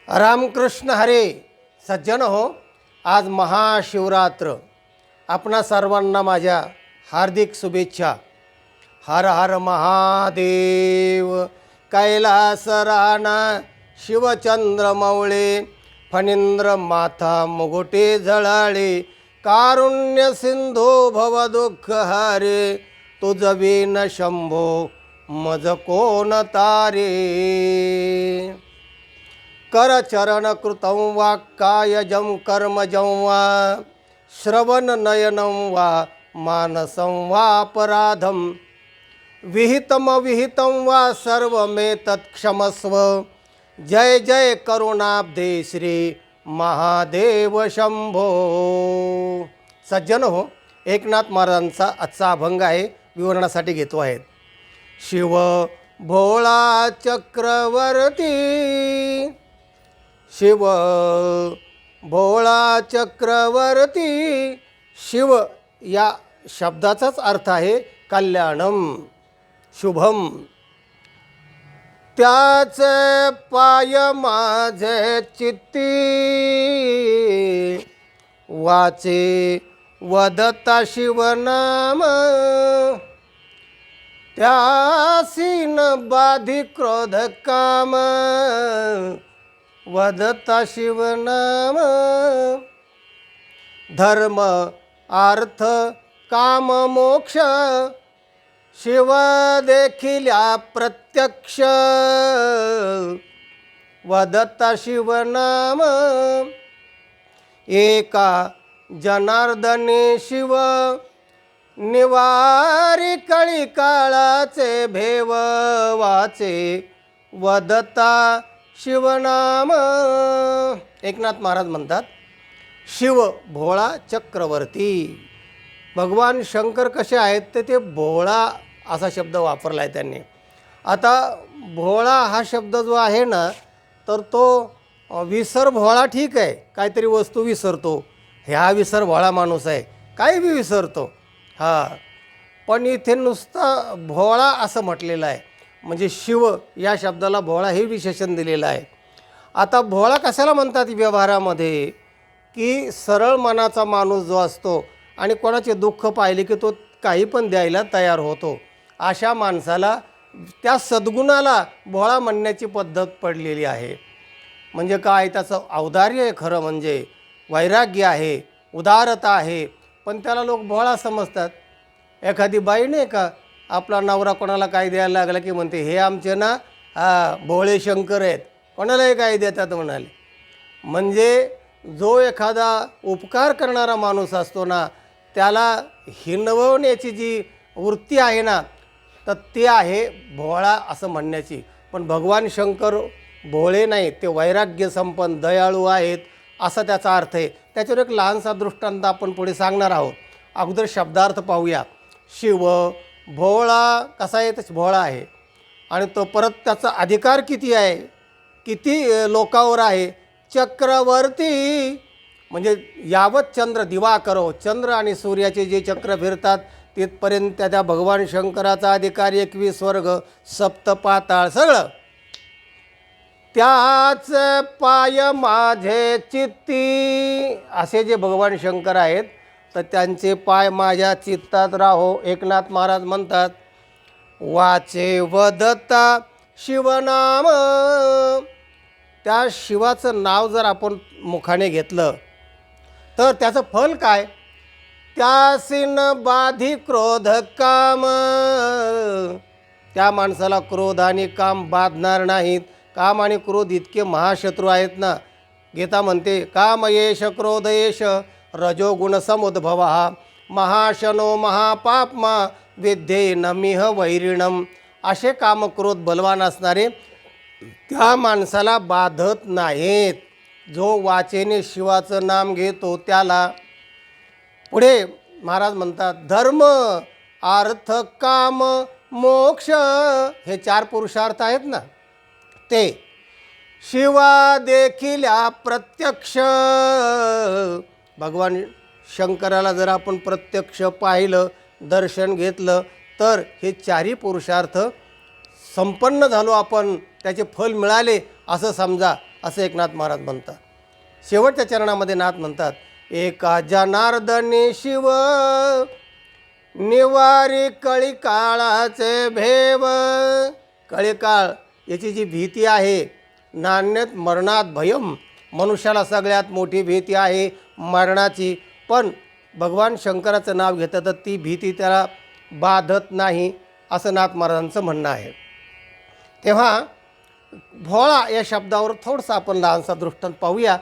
रामकृष्ण हरे. सज्जन हो, आज महाशिवरात्र. आपणा सर्वांना माझ्या हार्दिक शुभेच्छा. हर हर महादेव. कैलास राणा शिवचंद्र मौळे, फणींद्र माथा मुगुटे झळाळे, कारुण्य सिंधू भव दुःख हारे, तुझ विन शंभो मज कोण तारे. कर चरण कृतं वा कायजं कर्मजं वा, श्रवण नयनं वा मानसं वापराधं, विहितम विहितं वा सर्वमेतत् क्षमस्व. जय जय करुणाब्धे श्री महादेव शंभो. सज्जन हो, एकनाथ महाराजांचा आजचा अभंग आहे, विवरणासाठी घेतो आहे. शिव भोळा चक्रवर्ती, शिव भोळा चक्रवर्ती. शिव या शब्दाचाच अर्थ आहे कल्याणम, शुभम. त्याचे पाय माझे चित्ती, वाचे वदता शिवनाम. त्यासी न बाधी क्रोध काम, वदता शिवनाम. धर्म अर्थ काम मोक्ष, शिव देखिल्या प्रत्यक्ष. वदता शिवनाम. एका जनार्दने शिव, निवारी कळी काळाचे भेव. वाचे वदता शिवनाम. एकनाथ महाराज म्हणतात, शिव भोळा चक्रवर्ती. भगवान शंकर कसे आहेत तर ते भोळा असा शब्द वापरला आहे त्यांनी. आता भोळा हा शब्द जो आहे ना, तर तो विसर भोळा ठीक आहे, काहीतरी वस्तू विसरतो, ह्या विसर भोळा माणूस आहे, काही बी विसरतो. हां, पण इथे नुसता भोळा असं म्हटलेलं आहे, म्हणजे शिव या शब्दाला भोळा हे विशेषण दिलेलं आहे. आता भोळा कशाला म्हणतात व्यवहारामध्ये, की सरळ मनाचा माणूस जो असतो आणि कोणाचे दुःख पाहिले की तो काही पण द्यायला तयार होतो, अशा माणसाला, त्या सद्गुणाला भोळा म्हणण्याची पद्धत पडलेली आहे. म्हणजे काय, त्याचं औदार्य आहे, खरं म्हणजे वैराग्य आहे, उदारता आहे, पण त्याला लोक भोळा समजतात. एखादी बाई नाही का, आपला नवरा कोणाला काय द्यायला लागला की म्हणते, हे आमचे ना भोळे शंकर आहेत, कोणालाही काय देतात म्हणाले. म्हणजे जो एखादा उपकार करणारा माणूस असतो ना, त्याला हिणवण्याची जी वृत्ती आहे ना, तर ते आहे भोळा असं म्हणण्याची. पण भगवान शंकर भोळे नाही, ते वैराग्य संपन्न दयाळू आहेत असा त्याचा अर्थ आहे. त्याच्यावर एक लहानसा दृष्टांत आपण पुढे सांगणार आहोत. अगोदर शब्दार्थ पाहूया. शिव भोळा कसा आहे, तर भोळा आहे, आणि तो परत त्याचा अधिकार किती आहे, किती लोकावर आहे. चक्रवर्ती म्हणजे यावत चंद्र दिवा करो, चंद्र आणि सूर्याचे जे चक्र फिरतात तिथपर्यंत त्या भगवान शंकराचा अधिकार 21 वर्ग, सप्त पाताळ सगळं. त्याच पाय माझे चित्ती, असे जे भगवान शंकर आहेत तर त्यांचे पाय माझ्या चित्तात राहो. एकनाथ महाराज म्हणतात, वाचे वदता शिवनाम. त्या शिवाचं नाव जर आपण मुखाने घेतलं तर त्याचं फल काय, त्यासीन बाधी क्रोध काम. त्या माणसाला क्रोध आणि काम बाधणार नाहीत. काम आणि क्रोध इतके महाशत्रू आहेत ना. गीता म्हणते, काम येश क्रोध येश रजोगुण समुद्भवा, महाशनो महापापमा विद्ये नमिह वैरिणम. असे काम क्रोध बलवान असणारे त्या माणसाला बाधत नाहीत. जो वाचेने शिवाचं नाम घेतो त्याला. पुढे महाराज म्हणतात, धर्म अर्थ काम मोक्ष, हे 4 पुरुषार्थ आहेत ना, ते शिवा देखिल्या प्रत्यक्ष. भगवान शंकराला जर आपण प्रत्यक्ष पाहिलं, दर्शन घेतलं, तर हे 4ही पुरुषार्थ संपन्न झालो आपण, त्याचे फल मिळाले असं समजा. असं एकनाथ महाराज म्हणतात. शेवटच्या चरणामध्ये नाथ म्हणतात, एका जनार्दनी शिव निवारी कळी काळाचे भेव. कळीकाळ याची जी भीती आहे, नान्यत मरणात भयम, मनुष्याला सगळ्यात मोठी भीती आहे मरणाची. पण भगवान शंकराचं नाव घेतं तर ती भीती त्याला बाधत नाही, असं नाथ महाराजांचं म्हणणं आहे. तेव्हा भोळा या शब्दावर थोडंसं आपण लहानसा दृष्टांत पाहूया,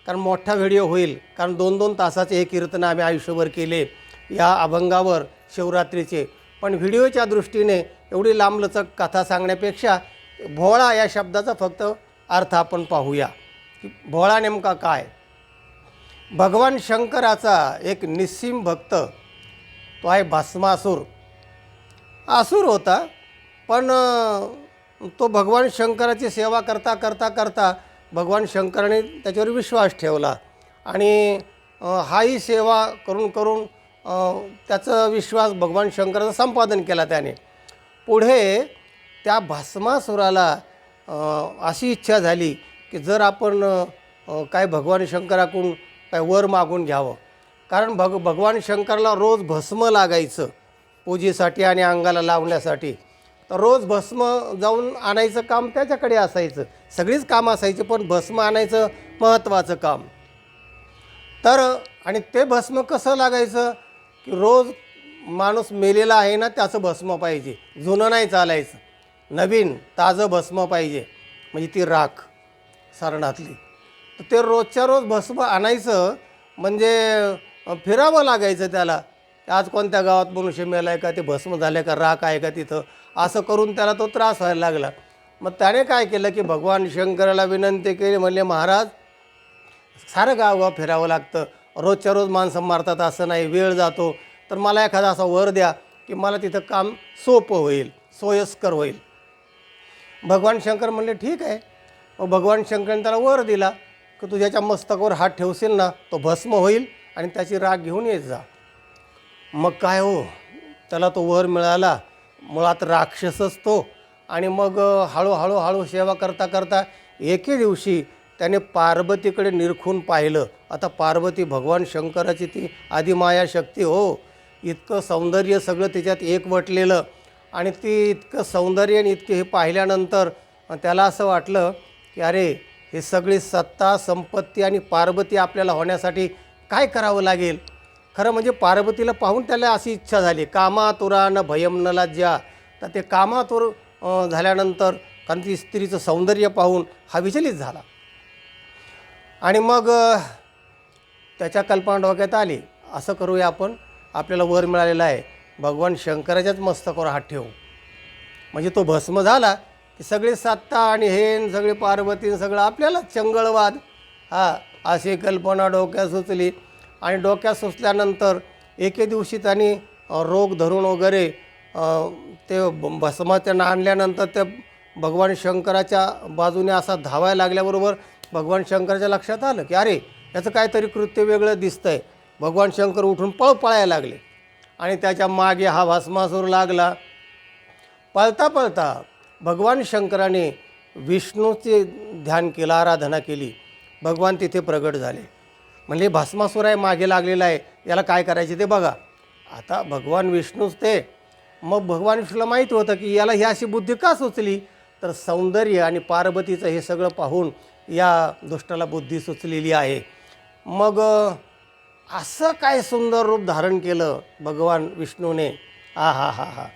कारण मोठा व्हिडिओ होईल. कारण 2-2 तासाचे हे कीर्तन आम्ही आयुष्यभर केले या अभंगावर शिवरात्रीचे. पण व्हिडिओच्या दृष्टीने एवढी लांबलचक कथा सांगण्यापेक्षा भोळा या शब्दाचा फक्त अर्थ आपण पाहूया की भोळा नेमका काय. भगवान शंकराचा एक निस्सीम भक्त, तो आहे भस्मासूर. असुर होता, पण तो भगवान शंकराची सेवा करता करता करता भगवान शंकराने त्याच्यावर विश्वास ठेवला आणि हाही सेवा करून करून त्याचा विश्वास भगवान शंकराचं संपादन केला त्याने. पुढे त्या भस्मासुराला अशी इच्छा झाली की जर आपण काय भगवान शंकराकडून काय वर मागून घ्यावं. कारण भगवान शंकराला रोज भस्म लागायचं पूजेसाठी आणि अंगाला लावण्यासाठी. तर रोज भस्म जाऊन आणायचं काम त्याच्याकडे असायचं. सगळीच कामं असायची, पण भस्म आणायचं महत्त्वाचं काम. तर आणि ते भस्म कसं लागायचं की रोज माणूस मेलेला आहे ना त्याचं भस्म पाहिजे, जुनं नाही चालायचं, नवीन ताजं भस्म पाहिजे, म्हणजे ती राख सरणातली. तर ते रोजच्या रोज भस्म आणायचं, म्हणजे फिरावं लागायचं त्याला. आज कोणत्या गावात मनुष्य मेला आहे का, ते भस्म झाले का, राख आहे का तिथं, असं करून त्याला तो त्रास व्हायला लागला. मग त्याने काय केलं की भगवान शंकराला विनंती केली, म्हणले महाराज सारं गावगाव फिरावं लागतं, रोजच्या रोज माणसं मारतात असं नाही, वेळ जातो, तर मला एखादा असा वर द्या की मला तिथं काम सोपं होईल, सोयस्कर होईल. भगवान शंकर म्हणले ठीक आहे. मग भगवान शंकराने त्याला वर दिला की तू ज्याच्या मस्तकावर हात ठेवशील ना तो भस्म होईल आणि त्याची राख घेऊन येत जा. मग काय हो, त्याला तो वर मिळाला. मुळात राक्षसच तो. आणि मग हळूहळू सेवा करता करता एके दिवशी त्याने पार्वतीकडे निरखून पाहिलं. आता पार्वती भगवान शंकराची ती आदिमाया शक्ती हो, इतकं सौंदर्य सगळं त्याच्यात एकवटलेलं. आणि ती इतकं सौंदर्य आणि इतके हे पाहिल्यानंतर त्याला असं वाटलं की अरे हे सगळी सत्ता संपत्ती आणि पार्वती आपल्याला होण्यासाठी काय करावं लागेल. खरं म्हणजे पार्वतीला पाहून त्याला अशी इच्छा झाली, कामातुरा न भयम न लज्जा. तर ते कामातुर झाल्यानंतर कारण ती स्त्रीचं सौंदर्य पाहून हा विचलित झाला. आणि मग त्याच्या कल्पना डोक्यात आली, असं करूया आपण, आपल्याला वर मिळालेला आहे, भगवान शंकराच्याच मस्तकावर हात ठेवू, म्हणजे तो भस्म झाला की सगळी सत्ता आणि हे सगळे पार्वती सगळं आपल्याला चंगळवाद. अशी कल्पना डोक्यात सुचली. आणि डोक्यात सुचल्यानंतर एके दिवशी त्यांनी रोग धरून वगैरे ते भस्म त्यांना आणल्यानंतर ते भगवान शंकराच्या बाजूने असा धावायला लागल्याबरोबर भगवान शंकराच्या लक्षात आलं की अरे याचं काहीतरी कृत्य वेगळं दिसतंय. भगवान शंकर उठून पळायला लागले आणि त्याच्या मागे हा भस्मासूर लागला. पळता पळता भगवान शंकराने विष्णूचे ध्यान केलं, आराधना केली. भगवान तिथे प्रगट झाले. म्हणजे भस्मासूर आहे मागे लागलेला आहे, याला काय करायचे ते बघा. आता भगवान विष्णूच ते. मग भगवान विष्णूला माहीत होतं की याला ही अशी बुद्धी का सुचली, तर सौंदर्य आणि पार्वतीचं हे सगळं पाहून या दुष्टाला बुद्धी सुचलेली आहे. मग असं काय सुंदर रूप धारण केलं भगवान विष्णूने. हा हा हा हा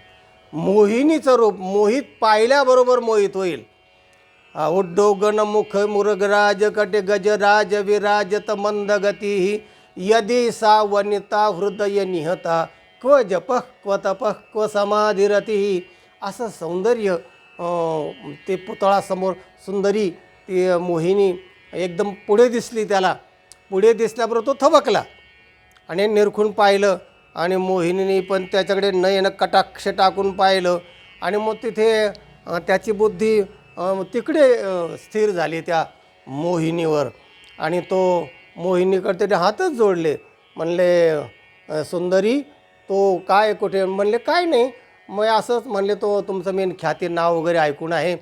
मोहिनीचं रूप, मोहित पाहिल्याबरोबर मोहित होईल. उड्डोगन मुख मुरगराज कटे गजराज विराजत मंदगती यदि सा वनिता हृदय निहता क्व जपः क्व तपः क्व समाधिरती. असं सौंदर्य ते पुतळासमोर सुंदरी ती मोहिनी एकदम पुढे दिसली. त्याला पुढे दिसल्याबरोबर तो थबकला आणि निरखून पाहिलं आणि मोहिनीने पण त्याच्याकडे नयन कटाक्ष टाकून पाहिलं. आणि मग तिथे त्याची बुद्धी तिकडे स्थिर झाली त्या मोहिनीवर. आणि तो मोहिनीकडे त्याने हातच जोडले. म्हणले सुंदरी तो काय कुठे, म्हणले काय नाही. मग असंच म्हणले तो तुमचं मी ख्याती नाव वगैरे ऐकून आहे,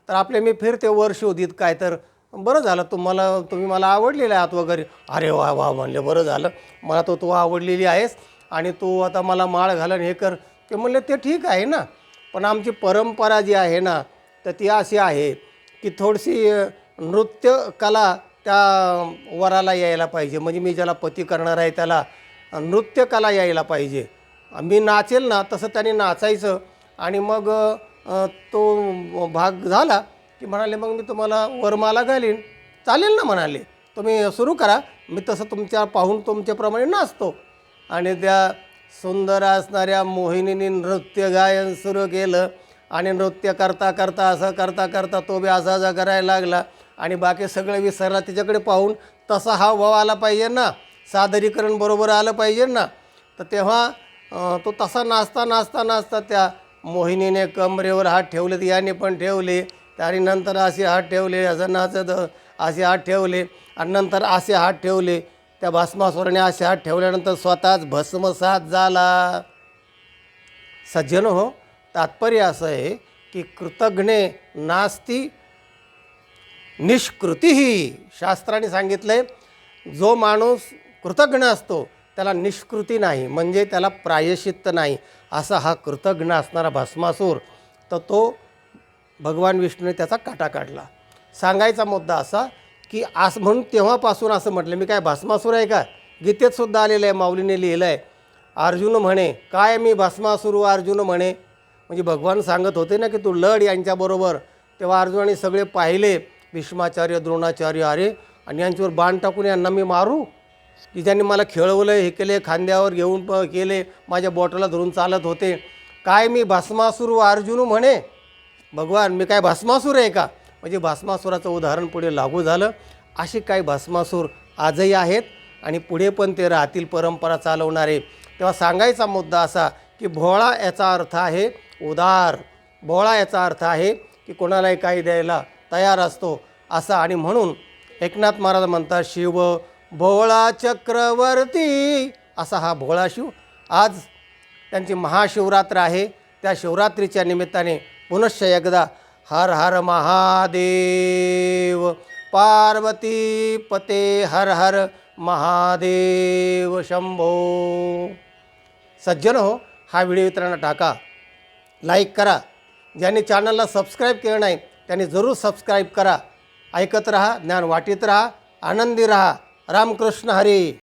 तर आपले मी फिरते वर शोधित काय तर बरं झालं तुम्ही मला आवडलेले आहात वगैरे. अरे वा वा म्हणले, बरं झालं, मला तू आवडलेली आहेस आणि तू आता मला माळ घालन हे कर. ते म्हणले ते ठीक आहे ना, पण आमची परंपरा जी आहे ना तर ती अशी आहे की थोडीशी नृत्य कला त्या वराला यायला पाहिजे. म्हणजे मी ज्याला पती करणार आहे त्याला नृत्यकला यायला पाहिजे. मी नाचेल ना तसं त्याने नाचायचं. आणि मग तो भाग झाला की म्हणाले मग मी तुम्हाला वरमाला घालीन. चालेल ना म्हणाले, तुम्ही सुरू करा, मी तसं पाहून तुमच्याप्रमाणे नाचतो. आणि त्या सुंदर असणाऱ्या मोहिनीने नृत्य गायन सुरू केलं. आणि नृत्य करता करता असं करता करता तो बी असा करायला लागला. आणि बाकी सगळं विसरला तिच्याकडे पाहून. तसा हावभाव आला पाहिजे ना, सादरीकरण बरोबर आलं पाहिजे ना. तर तेव्हा तो तसा नाचता त्या मोहिनीने कमरेवर हात ठेवले, याने पण ठेवले, आणि नंतर असे हात ठेवले, असं नाचत असे हात ठेवले, आणि नंतर असे हात ठेवले. त्या भस्मासुराने असे हात ठेवल्यानंतर स्वतःच भस्मसात झाला. सज्जन हो, तात्पर्य असं आहे की कृतघ्ने नास्ती निष्कृतीही. शास्त्राने सांगितलं आहे जो माणूस कृतघ्न असतो त्याला निष्कृती नाही, म्हणजे त्याला प्रायश्चित्त नाही. असा हा कृतघ्न असणारा भस्मासूर, तर तो भगवान विष्णूने त्याचा काटा काढला. सांगायचा मुद्दा असा की असं म्हणून तेव्हापासून असं म्हटलं, मी काय भस्मासूर आहे का? गीतेत सुद्धा आलेलं आहे, माऊलीने लिहिलं आहे. अर्जुन म्हणे काय मी भस्मासूर अर्जुन म्हणे. म्हणजे भगवान सांगत होते ना की तू लढ यांच्याबरोबर. तेव्हा अर्जुनाने सगळे पाहिले, भीष्माचार्य, द्रोणाचार्य, अरे आणि यांच्यावर बाण टाकून यांना मी मारू, की ज्यांनी मला खेळवलं, हे केले, खांद्यावर घेऊन केले, माझ्या बोटाला धरून चालत होते. काय मी भस्मासूर अर्जुन म्हणे. भगवान मी काय भस्मासूर आहे का? म्हणजे भस्मासुराचं उदाहरण पुढे लागू झालं. अशी काही भस्मासूर आजही आहेत आणि पुढे पण ते राहतील, परंपरा चालवणारे. तेव्हा सांगायचा मुद्दा असा की भोळा याचा अर्थ आहे उदार. भोळा याचा अर्थ आहे की कोणालाही काही द्यायला तयार असतो असा. आणि म्हणून एकनाथ महाराज म्हणतात शिव भोळा चक्रवर्ती, असा हा भोळा शिव. आज त्यांची महाशिवरात्र आहे. त्या शिवरात्रीच्या निमित्ताने पुनश्च एकदा हर हर महादेव, पार्वती पते हर हर महादेव शंभो. सज्जन हो, हा व्हिडिओ इतरांना टाका, लाईक करा. ज्यांनी चॅनलला सबस्क्राईब केलं नाही त्यांनी जरूर सबस्क्राईब करा. ऐकत रहा, ज्ञान वाटीत रहा, आनंदी रहा. रामकृष्ण हरी.